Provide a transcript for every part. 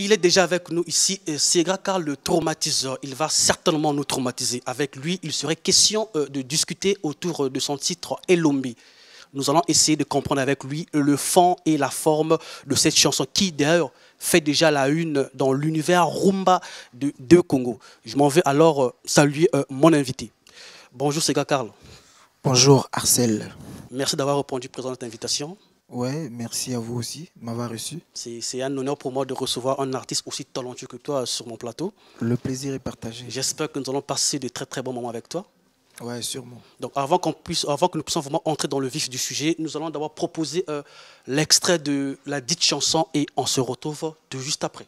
Il est déjà avec nous ici, Sega Karl le traumatiseur. Il va certainement nous traumatiser. Avec lui, il serait question de discuter autour de son titre Elombe. Nous allons essayer de comprendre avec lui le fond et la forme de cette chanson qui d'ailleurs fait déjà la une dans l'univers rumba de Congo. Je m'en vais alors saluer mon invité. Bonjour Sega Karl. Bonjour Arcel. Merci d'avoir répondu présent à notre invitation. Ouais, merci à vous aussi de m'avoir reçu. C'est un honneur pour moi de recevoir un artiste aussi talentueux que toi sur mon plateau. Le plaisir est partagé. J'espère que nous allons passer de très très bons moments avec toi. Ouais, sûrement. Donc avant que nous puissions vraiment entrer dans le vif du sujet, nous allons d'abord proposer l'extrait de la dite chanson et on se retrouve tout juste après.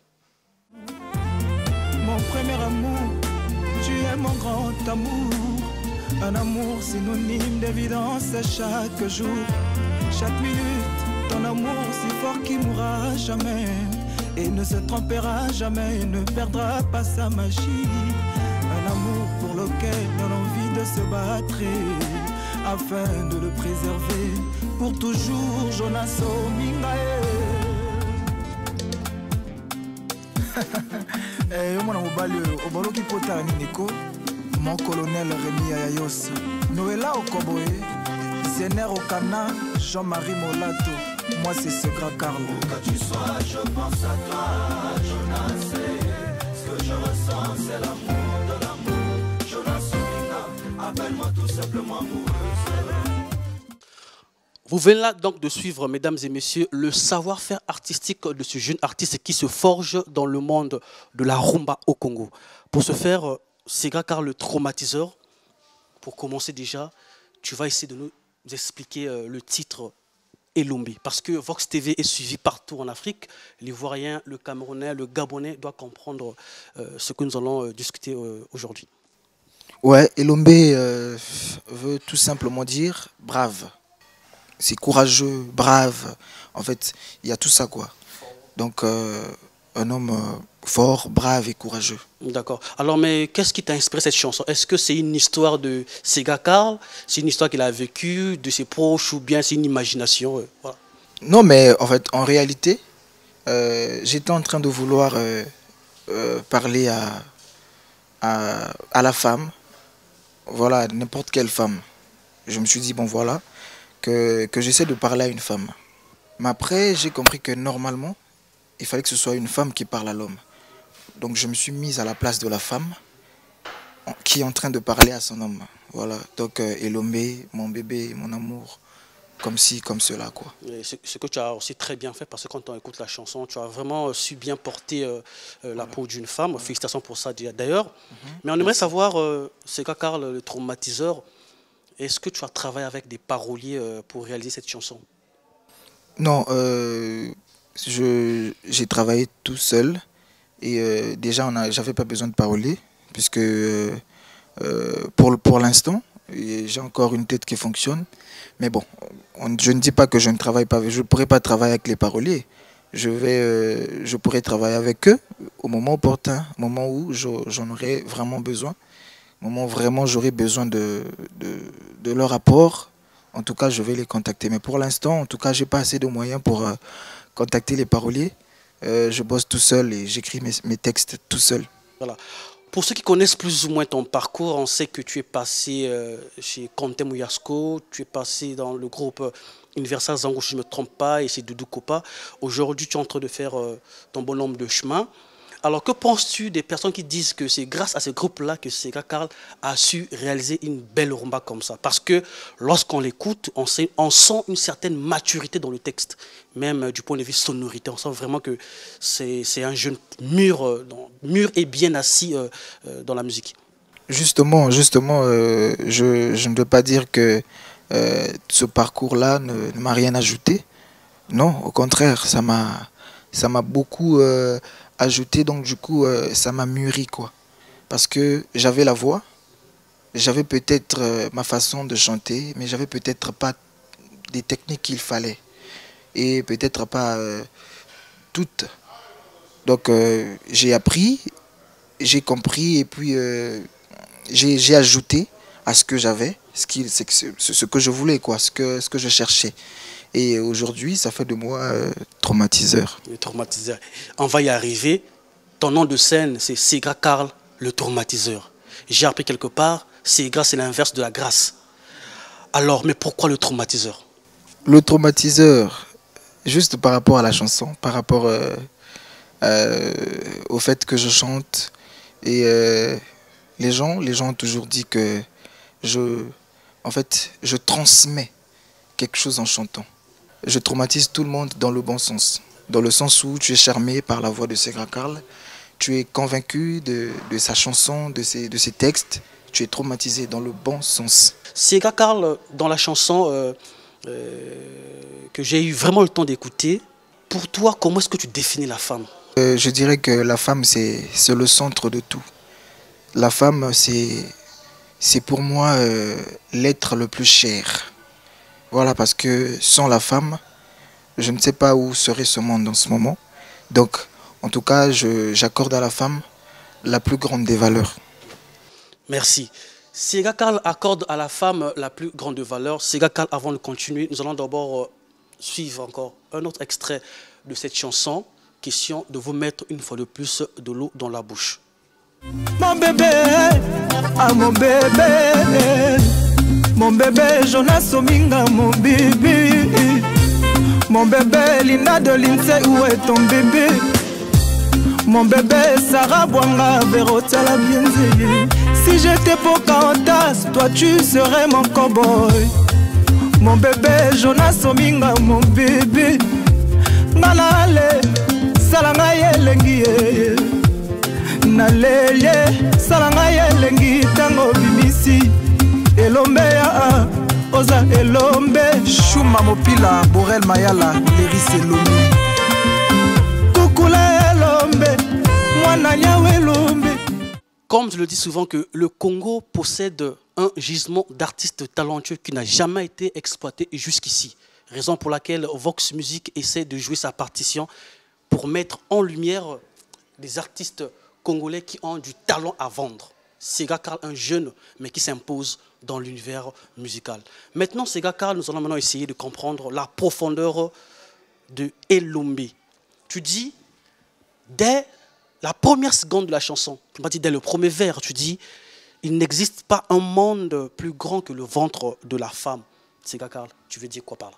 Mon premier amour, tu es mon grand amour. Un amour synonyme d'évidence chaque jour. Chaque minute, ton amour si fort qui mourra jamais et ne se trompera jamais et ne perdra pas sa magie. Un amour pour lequel on a envie de se battre afin de le préserver pour toujours. Jonas Omingae. Mon colonel Rémi Ayayos, Noëlla Okoboé, Zéner Okana, Jean-Marie Molato, moi c'est Sega Karl. Où que tu sois, je pense à toi, Jonas. Ce que je ressens, c'est l'amour de l'amour. Jonas Ominga, appelle-moi tout simplement amoureuse. Vous venez là donc de suivre, mesdames et messieurs, le savoir-faire artistique de ce jeune artiste qui se forge dans le monde de la rumba au Congo. Pour ce faire, Sega Karl le traumatiseur, pour commencer déjà, tu vas essayer de nous expliquer le titre Elombe. Parce que Vox TV est suivi partout en Afrique. L'Ivoirien, le Camerounais, le Gabonais doivent comprendre ce que nous allons discuter aujourd'hui. Ouais, Elombe veut tout simplement dire brave. C'est courageux, brave. En fait, il y a tout ça quoi. Donc, un homme fort, brave et courageux. D'accord. Alors, mais qu'est-ce qui t'a inspiré cette chanson? Est-ce que c'est une histoire de Sega Karl? C'est une histoire qu'il a vécue, de ses proches, ou bien c'est une imagination voilà. Non, mais en fait, en réalité, j'étais en train de vouloir parler à la femme. Voilà, n'importe quelle femme. Je me suis dit, bon voilà, que j'essaie de parler à une femme. Mais après, j'ai compris que normalement, il fallait que ce soit une femme qui parle à l'homme. Donc je me suis mise à la place de la femme qui est en train de parler à son homme. Voilà, donc Elombe, mon bébé, mon amour, comme ci, comme cela quoi. Ce que tu as aussi très bien fait, parce que quand on écoute la chanson, tu as vraiment su bien porter la peau d'une femme. Félicitations pour ça d'ailleurs. Mais on aimerait savoir, Sega Karl, le traumatiseur, est-ce que tu as travaillé avec des paroliers pour réaliser cette chanson? Non, j'ai travaillé tout seul et déjà j'avais pas besoin de parler puisque pour l'instant j'ai encore une tête qui fonctionne. Mais bon, je ne dis pas que je ne travaille pas, je ne pourrais pas travailler avec les paroliers. Je pourrais travailler avec eux au moment opportun, au moment où j'en aurais vraiment besoin, au moment où vraiment j'aurais besoin de leur apport. En tout cas, je vais les contacter. Mais pour l'instant, en tout cas, j'ai pas assez de moyens pour contacter les paroliers. Je bosse tout seul et j'écris mes textes tout seul. Voilà. Pour ceux qui connaissent plus ou moins ton parcours, on sait que tu es passé chez Conte Mouyasko, tu es passé dans le groupe Universal Zango, si je ne me trompe pas, et c'est Doudou Kopa. Aujourd'hui, tu es en train de faire ton bon nombre de chemins. Alors, que penses-tu des personnes qui disent que c'est grâce à ce groupe-là que Sega Karl a su réaliser une belle rumba comme ça? Parce que lorsqu'on l'écoute, on sent une certaine maturité dans le texte, même du point de vue sonorité. On sent vraiment que c'est un jeune mûr et bien assis dans la musique. Justement, je ne veux pas dire que ce parcours-là ne m'a rien ajouté. Non, au contraire, ça m'a beaucoup ajouté, donc du coup ça m'a mûri quoi, parce que j'avais la voix, j'avais peut-être ma façon de chanter, mais j'avais peut-être pas des techniques qu'il fallait et peut-être pas toutes. Donc j'ai appris, j'ai compris et puis j'ai ajouté à ce que j'avais, ce que je voulais quoi, ce que je cherchais. Et aujourd'hui, ça fait de moi traumatiseur. Le traumatiseur. On va y arriver. Ton nom de scène, c'est Sega Karl, le traumatiseur. J'ai appris quelque part, Sega, c'est l'inverse de la grâce. Alors, mais pourquoi le traumatiseur? Le traumatiseur, juste par rapport à la chanson, par rapport au fait que je chante. Et les gens ont toujours dit que en fait, je transmets quelque chose en chantant. Je traumatise tout le monde dans le bon sens. Dans le sens où tu es charmé par la voix de Sega Karl, tu es convaincu de sa chanson, de ses textes, tu es traumatisé dans le bon sens. Sega Karl, dans la chanson que j'ai eu vraiment le temps d'écouter, pour toi, comment est-ce que tu définis la femme? Je dirais que la femme, c'est le centre de tout. La femme, c'est pour moi l'être le plus cher. Voilà, parce que sans la femme, je ne sais pas où serait ce monde en ce moment. Donc, en tout cas, j'accorde à la femme la plus grande des valeurs. Merci. Sega Karl accorde à la femme la plus grande valeur. Sega Karl, avant de continuer, nous allons d'abord suivre encore un autre extrait de cette chanson. Question de vous mettre une fois de plus de l'eau dans la bouche. Mon bébé, ah mon bébé Jonas Ominga, mon bébé, mon bébé Lina de l'Inse, où est ton bébé? Mon bébé Sarah Bouanga, Verota la bienvenue. Si j'étais Pocahontas, toi tu serais mon cowboy. Mon bébé Jonas Ominga, mon bébé, Manale, Salanga Yelengi, Nalele, Salanga Yelengi, Tango Bimisi, Elombe ya Oza Elombe, Shuma Mopila, Borel Mayala, Leris Elombe, Kukula Elombe, Mwana Nyawe Elombe. Comme je le dis souvent que le Congo possède un gisement d'artistes talentueux qui n'a jamais été exploité jusqu'ici. Raison pour laquelle Vox Music essaie de jouer sa partition pour mettre en lumière des artistes congolais qui ont du talent à vendre. Sega Karl, un jeune, mais qui s'impose dans l'univers musical. Maintenant, Sega Karl, nous allons maintenant essayer de comprendre la profondeur de Elombe. Tu dis, dès la première seconde de la chanson, tu m'as dit dès le premier vers, tu dis, il n'existe pas un monde plus grand que le ventre de la femme. Sega Karl, tu veux dire quoi par là?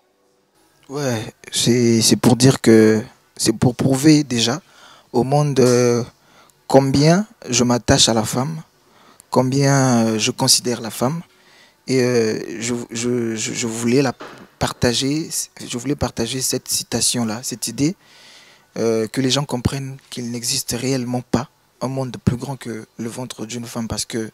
Ouais, c'est pour dire que c'est pour prouver déjà au monde combien je m'attache à la femme, combien je considère la femme. Et je voulais partager cette citation-là, cette idée, que les gens comprennent qu'il n'existe réellement pas un monde plus grand que le ventre d'une femme, parce que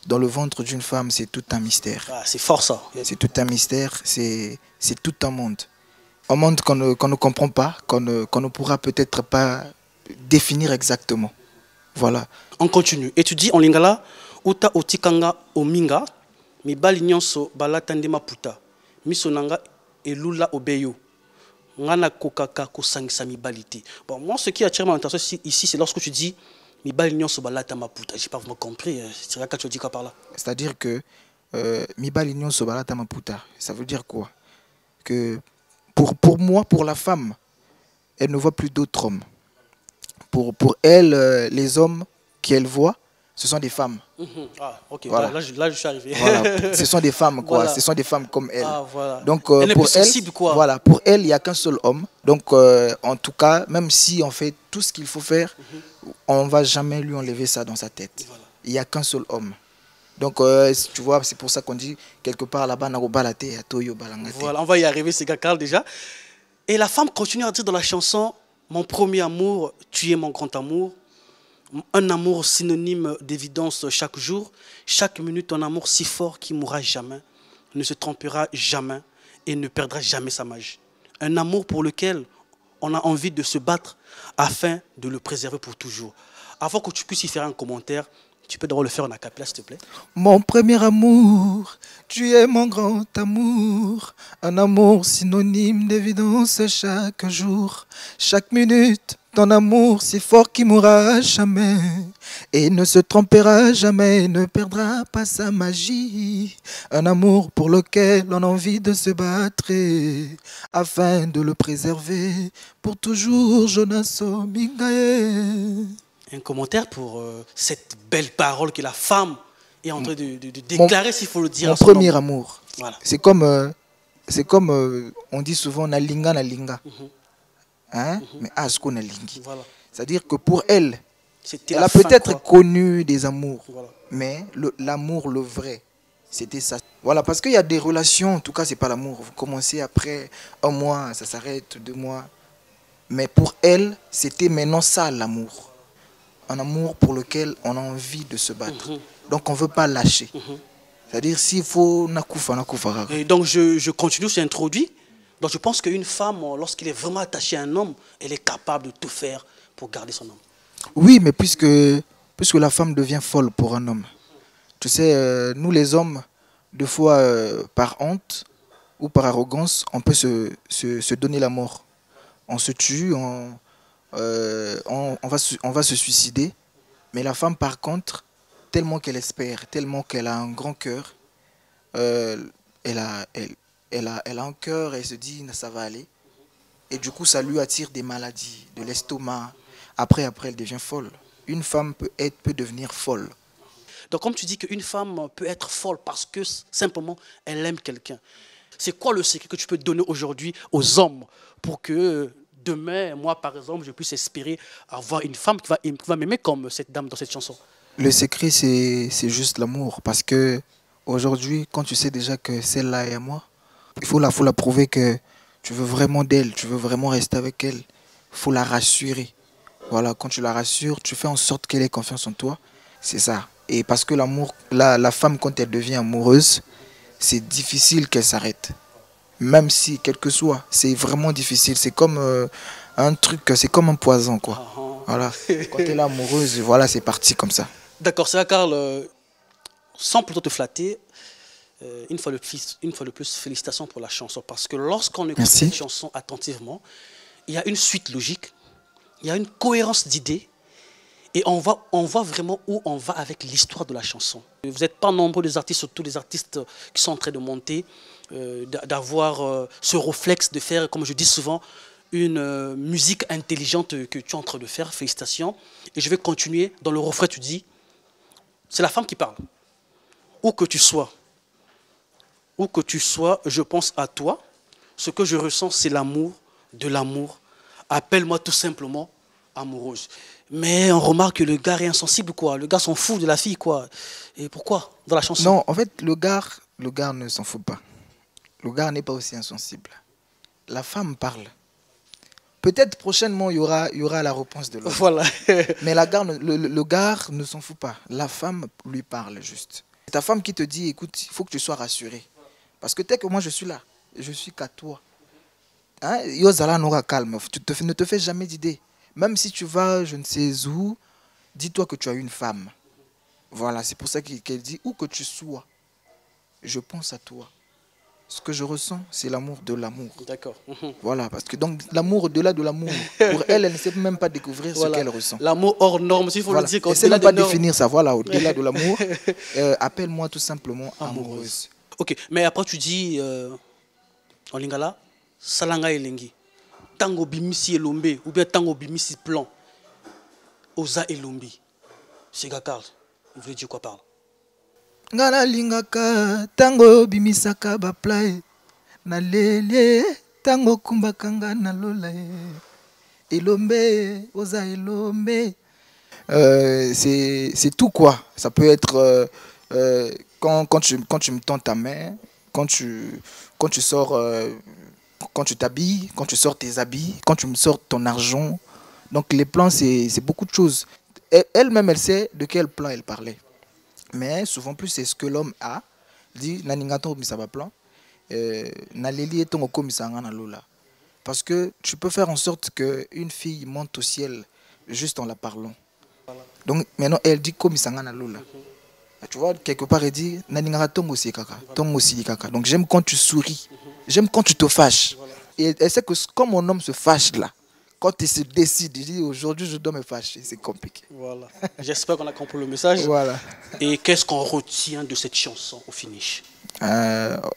dans le ventre d'une femme, c'est tout un mystère. Ah, c'est fort ça. C'est tout un mystère, c'est tout un monde. Un monde qu'on ne comprend pas, qu'on ne pourra peut-être pas définir exactement. Voilà. On continue. Et tu dis en lingala, uta otikanga ominga, mibali nyonso balatande maputa, misonanga elula obeyo. Ngana kokaka kosangisa mibalite. Bon, moi, ce qui attire mon attention ici, c'est lorsque tu dis mibali nyonso balata maputa. J'ai pas vraiment compris. C'est là que tu dis quoi par là? C'est-à-dire que mibali nyonso balata maputa, ça veut dire quoi? Que pour moi, pour la femme, elle ne voit plus d'autres hommes. Pour elle, les hommes qu'elle voit, ce sont des femmes. Ah, ok. Voilà. Là, je suis arrivé. Voilà. Ce sont des femmes, quoi. Voilà. Ce sont des femmes comme elle. Ah, voilà. Donc, elle est pour plus sensible, quoi. Voilà, pour elle, il n'y a qu'un seul homme. Donc, en tout cas, même si on fait tout ce qu'il faut faire, on ne va jamais lui enlever ça dans sa tête. Voilà. Il n'y a qu'un seul homme. Donc, tu vois, c'est pour ça qu'on dit quelque part là-bas, voilà, on va y arriver, c'est Karl déjà. Et la femme continue à dire dans la chanson, mon premier amour, tu es mon grand amour. Un amour synonyme d'évidence chaque jour. Chaque minute, un amour si fort qui ne mourra jamais, ne se trompera jamais et ne perdra jamais sa magie. Un amour pour lequel on a envie de se battre afin de le préserver pour toujours. Avant que tu puisses y faire un commentaire, Tu peux d'abord le faire en acapella, s'il te plaît. Mon premier amour, tu es mon grand amour. Un amour synonyme d'évidence chaque jour. Chaque minute, ton amour si fort qui mourra jamais. Et ne se trompera jamais, ne perdra pas sa magie. Un amour pour lequel on a envie de se battre. Afin de le préserver pour toujours, Jonas Omingae. Un commentaire pour cette belle parole que la femme est en train de déclarer, s'il faut le dire. Mon premier amour. Voilà. C'est comme, on dit souvent, na linga, na linga. Hein? Mais asko na lingi. Voilà. C'est-à-dire que pour elle, Elle a peut-être connu des amours. Voilà. Mais l'amour, le vrai, c'était ça. Voilà, parce qu'il y a des relations, en tout cas, c'est pas l'amour. Vous commencez après un mois, ça s'arrête, 2 mois. Mais pour elle, c'était maintenant ça l'amour. Un amour pour lequel on a envie de se battre. Donc on ne veut pas lâcher. C'est-à-dire s'il faut nakufa. Et donc je continue, c'est introduit. Donc je pense qu'une femme, lorsqu'elle est vraiment attachée à un homme, elle est capable de tout faire pour garder son homme. Oui, mais puisque la femme devient folle pour un homme. Tu sais, nous les hommes, des fois par honte ou par arrogance, on peut se donner la mort. On se tue, on va se suicider. Mais la femme, par contre, tellement qu'elle espère, tellement qu'elle a un grand cœur, elle a un cœur et elle se dit ça va aller. Et du coup, ça lui attire des maladies, de l'estomac. Après, elle devient folle. Une femme peut devenir folle. Donc comme tu dis qu'une femme peut être folle parce que simplement elle aime quelqu'un. C'est quoi le secret que tu peux donner aujourd'hui aux hommes pour que demain, moi par exemple, je puisse espérer avoir une femme qui va m'aimer comme cette dame dans cette chanson? Le secret, c'est juste l'amour. Parce que aujourd'hui, quand tu sais déjà que celle-là est à moi, il faut la prouver que tu veux vraiment d'elle, tu veux vraiment rester avec elle. Il faut la rassurer. Voilà, quand tu la rassures, tu fais en sorte qu'elle ait confiance en toi. C'est ça. Et parce que l'amour, la femme, quand elle devient amoureuse, c'est difficile qu'elle s'arrête. Même si, quel que soit, c'est vraiment difficile. C'est comme un truc, c'est comme un poison, quoi. Voilà. Quand elle est amoureuse, voilà, c'est parti comme ça. D'accord, c'est ça, Karl. Sans plutôt te flatter, une fois de plus, félicitations pour la chanson. Parce que lorsqu'on écoute cette chanson attentivement, il y a une suite logique, il y a une cohérence d'idées. Et on voit vraiment où on va avec l'histoire de la chanson. Vous n'êtes pas nombreux des artistes, surtout les artistes qui sont en train de monter, d'avoir ce réflexe de faire, comme je dis souvent, une musique intelligente que tu es en train de faire. Félicitations. Et je vais continuer. Dans le refrain, tu dis, c'est la femme qui parle. Où que tu sois, je pense à toi. Ce que je ressens, c'est l'amour, de l'amour. Appelle-moi tout simplement amoureuse. Mais on remarque que le gars est insensible, quoi. Le gars s'en fout de la fille, quoi. Et pourquoi dans la chanson? Non, en fait, le gars ne s'en fout pas. Le gars n'est pas aussi insensible. La femme parle. Peut-être prochainement, il y aura la réponse de l'homme. Voilà. Mais le gars ne s'en fout pas. La femme lui parle juste. C'est ta femme qui te dit, écoute, il faut que tu sois rassuré. Parce que dès que moi je suis là, je suis qu'à toi. Hein? Yozala n'aura calme. Ne te fais jamais d'idée. Même si tu vas, je ne sais où, dis-toi que tu as une femme. Voilà, c'est pour ça qu'elle dit, où que tu sois, je pense à toi. Ce que je ressens, c'est l'amour de l'amour. D'accord. Voilà, parce que donc l'amour au-delà de l'amour, pour elle, elle ne sait même pas découvrir ce qu'elle ressent. L'amour hors norme, s'il faut le dire. Elle ne sait même pas définir ça, voilà, au-delà de l'amour. Appelle-moi tout simplement amoureuse. Ok, mais après tu dis, en lingala, salanga elengi. Tango bimisi elombe, ou bien tango bimisi plan. Oza elombi. C'est Karl. Il veut dire quoi parle? Ngana lingaka tango bimisaka ba play na lele tango kumbakanga na lola elombe oza elombe. C'est tout quoi. Ça peut être quand tu me tends ta main, quand tu sors, quand tu t'habilles, quand tu sors tes habits, quand tu me sors ton argent. Donc les plans, c'est beaucoup de choses. Elle-même, elle sait de quel plan elle parlait. Mais souvent plus, c'est ce que l'homme a. Dit, parce que tu peux faire en sorte qu'une fille monte au ciel juste en la parlant. Donc maintenant, elle dit comme ça na lola. Tu vois, quelque part, elle dit naningara tongo si kaka, tongo si kaka. Donc j'aime quand tu souris, j'aime quand tu te fâches. Et elle sait que quand mon homme se fâche là, quand il se décide, il dit aujourd'hui je dois me fâcher, c'est compliqué. Voilà. J'espère qu'on a compris le message. Voilà. Et qu'est-ce qu'on retient de cette chanson au finish?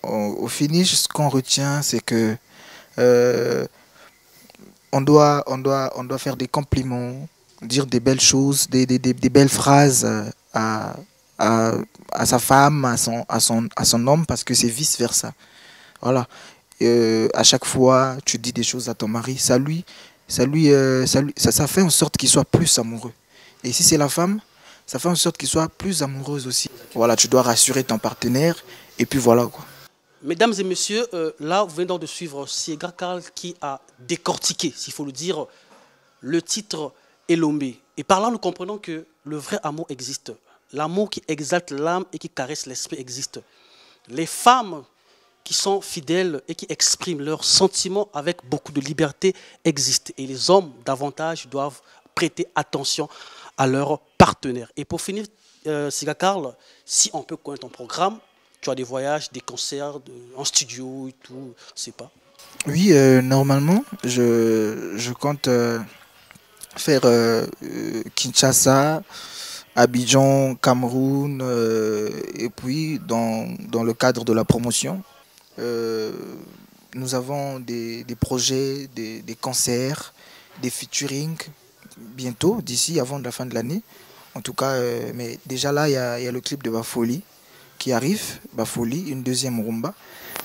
Au finish, ce qu'on retient, c'est que on doit faire des compliments, dire des belles choses, des belles phrases à sa femme, à son homme, parce que c'est vice-versa. Voilà. À chaque fois, tu dis des choses à ton mari, ça fait en sorte qu'il soit plus amoureux. Et si c'est la femme, ça fait en sorte qu'il soit plus amoureuse aussi. Voilà, tu dois rassurer ton partenaire, et puis voilà quoi. Mesdames et messieurs, là, vous venez donc de suivre Siega Karl qui a décortiqué, s'il faut le dire, le titre Elombe. Et par là, nous comprenons que le vrai amour existe. L'amour qui exalte l'âme et qui caresse l'esprit existe. Les femmes qui sont fidèles et qui expriment leurs sentiments avec beaucoup de liberté existent. Et les hommes, davantage, doivent prêter attention à leurs partenaires. Et pour finir, Siega Karl, si on peut connaître ton programme, tu as des voyages, des concerts en studio et tout, je sais pas. Oui, normalement, je compte faire Kinshasa, Abidjan, Cameroun, et puis dans le cadre de la promotion, nous avons des projets, des concerts, des featuring bientôt, d'ici, avant la fin de l'année. En tout cas, mais déjà là, il y a le clip de Bafoli qui arrive, Bafoli, une deuxième rumba.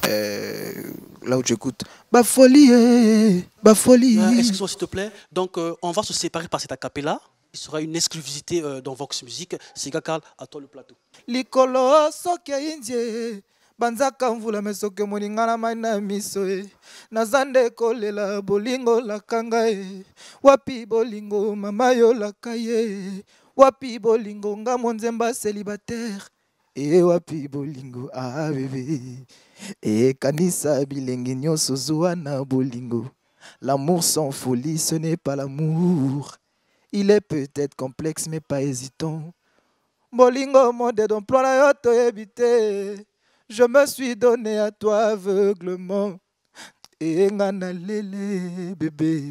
Là où tu écoutes Bafoli, Bafoli. Excuse-moi s'il te plaît. Donc on va se séparer par cet acapella. Il sera une exclusivité dans Vox Music. Siega Karl, à toi le plateau. Likolo soke indie banzaka mvula mesoke moningana maina miso nazande kolela bolingo la kangae wapi bolingo mama yo la kaye wapi bolingo nga monzemba célibataire et wapi bolingo ah bébé et kanisa bilengi nyonso zuwa na bolingo. L'amour sans folie ce n'est pas l'amour, il est peut-être complexe mais pas hésitant. Bolingo monde d'emploi na yo toyebite, je me suis donné à toi aveuglement et ngana lele bébé.